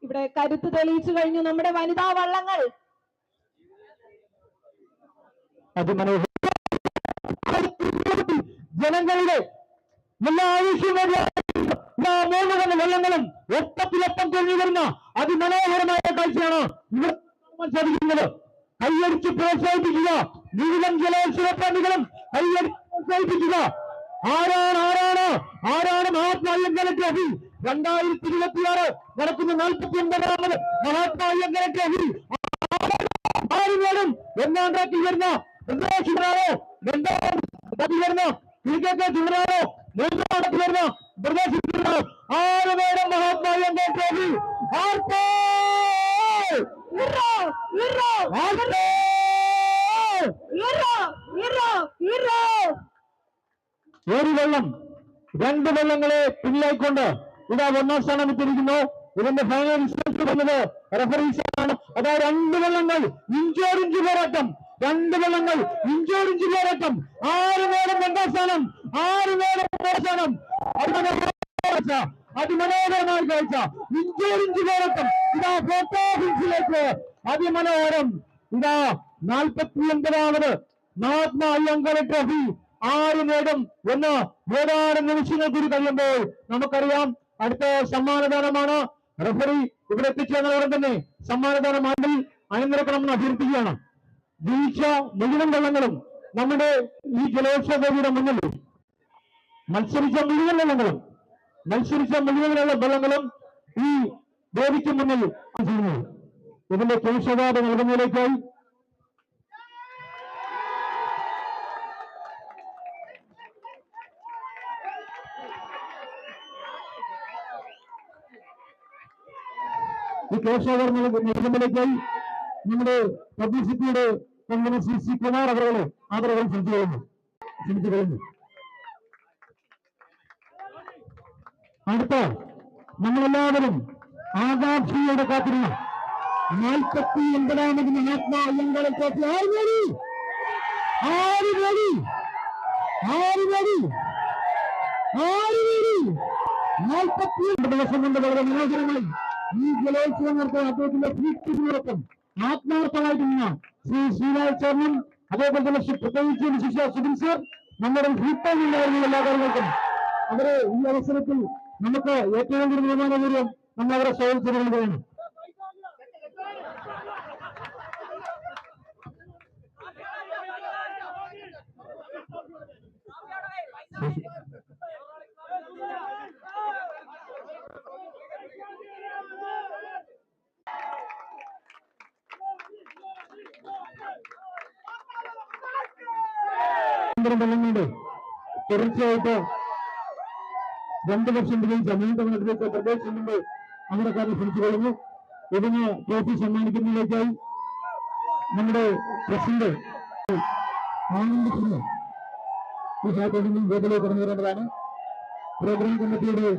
ഇവിടെ കരുത്ത് തെളിയിച്ചു കഴിഞ്ഞു നമ്മുടെ വനിതാ വള്ളങ്ങൾ. അതിമനോഹര ജനങ്ങളുടെ എല്ലാ ആവശ്യങ്ങളും വള്ളങ്ങളും ഒപ്പത്തിലൊപ്പം തെളിഞ്ഞു വരുന്ന അതിമനോഹരമായ കാഴ്ചയാണ് ഇവിടെ സാധിക്കുന്നത്. കൈയടിച്ച് പ്രോത്സാഹിപ്പിക്കുക. മുഴുവൻ ജലോത്സവ പ്രേമികളും കൈയടിച്ച് പ്രോത്സാഹിപ്പിക്കുക. ആരാണ് മഹാത്മായങ്കര ട്രോഫി 2026 നടക്കുന്ന 49ാമത് മഹാത്മായങ്കര ട്രോഫി ആരും ഒന്നാം ട്രാക്കിൽ വരുന്ന പ്രദേശികളാണോ, രണ്ടാം ട്രാക്കിൽ വരുന്ന ചുമരാണോ, മൂന്നാം ട്രാക്കിൽ വരുന്ന പ്രദേശികളാണോ, ആര് വേണം മഹാത്മായങ്കര ട്രോഫി? ഒരു വെള്ളം 2 വെള്ളങ്ങളെ പിന്നിലായിക്കൊണ്ട് ഇതാ 1ാം സ്ഥാനം എത്തിയിരിക്കുന്നു. ഇതിന്റെ ഫൈനൽ റിസൾട്ട് വന്നത് റഫറീസാണ്. അതാ 2 വെള്ളങ്ങൾ ഇഞ്ചോടിഞ്ച് പോരാട്ടം. 2 വെള്ളങ്ങൾ ഇഞ്ചോടിഞ്ച് പോരാട്ടം. 6 നേരം 2ാം സ്ഥാനം, 6 നേരം 3ാം സ്ഥാനം. അതിമനോഹരമായ കാഴ്ച. ഇഞ്ചോടിഞ്ച് പോരാട്ടം. ഇതാ ഫോട്ടോ ഫിനിഷിലേക്ക് അതിമനോഹരം. ഇതാ 49ാമത് മഹാത്മാ അയ്യങ്കാളി ട്രോഫി 6 നേടും എന്ന് ഏതാനും നിമിഷങ്ങൾ കൂടി കഴിയുമ്പോൾ നമുക്കറിയാം അടുത്ത സമ്മാനദാനമാണ്. റഫറി ഇവിടെ എത്തിച്ചേർന്നതോടെ തന്നെ സമ്മാനദാനം ആണ്ടിൽ അണിനിരക്കണമെന്ന് അഭ്യർത്ഥിക്കുകയാണ്. ജയിച്ച മുഴുവൻ വള്ളങ്ങളും നമ്മുടെ ഈ ജലോത്സവ വേദിയുടെ മുന്നിൽ മത്സരിച്ച മുഴുവൻ വള്ളങ്ങളും ഈ വേദിക്ക് മുന്നിൽ ചെയ്യുന്നു. ഇതിന്റെ കേസ് അവാർഡ് നൽകുന്നതിലേക്കായി ഈ കേസ് അവാർഡ് നൽകുന്നതിലേക്കായി നമ്മുടെ പബ്ലിസിറ്റിയുടെ ശ്രീ കുമാർ അവരുടെ ആദരവ് ക്ഷണിച്ചു കഴിഞ്ഞു. അടുത്ത നമ്മളെല്ലാവരും ആകാംക്ഷയോടെ കാത്തിരുന്നു 49ാമത് മഹാത്മാ അയ്യങ്കാളി ട്രോഫി. ദിവസം കൊണ്ട് വളരെ മനോഹരമായി ഈ ജലോത്സവം നടത്താൻ അദ്ദേഹത്തിന്റെ ഫീറ്റിനോടൊപ്പം ആത്മാർത്ഥമായിട്ട് നിന്ന ശ്രീ ശ്രീരാജ് ചേർന്നും അതേപോലെ തന്നെ പ്രത്യേകിച്ച് ശിഷ്യ സുബിൻ സർ നമ്മുടെ ഫീറ്റായിട്ടുണ്ടായിരുന്ന എല്ലാ കാര്യങ്ങൾക്കും അവരെ ഈ അവസരത്തിൽ നമുക്ക് ഏറ്റവും കൂടുതൽ ബഹുമാനപൂർവ്വം നമ്മൾ അവരെ സ്വാഗതം ചെയ്യുകയാണ്. തീർച്ചയായിട്ട് 2 വർഷം വിജയിച്ച നീണ്ടമണ്ഡലത്തിലേക്ക് പ്രദേശം മുമ്പ് അമരക്കാരെ ക്ഷണിച്ചു കഴിഞ്ഞു. ഇതിന് ട്രോഫി സമ്മാനിക്കുന്നതിലേക്കായി നമ്മുടെ പ്രസിഡന്റ് ആനന്ദ് സിംഗ് ഈ ഹാറ്റൊന്നും വേദിയിലേക്ക് കടന്നു വരേണ്ടതാണ്. പ്രോഗ്രാം കമ്മിറ്റിയുടെ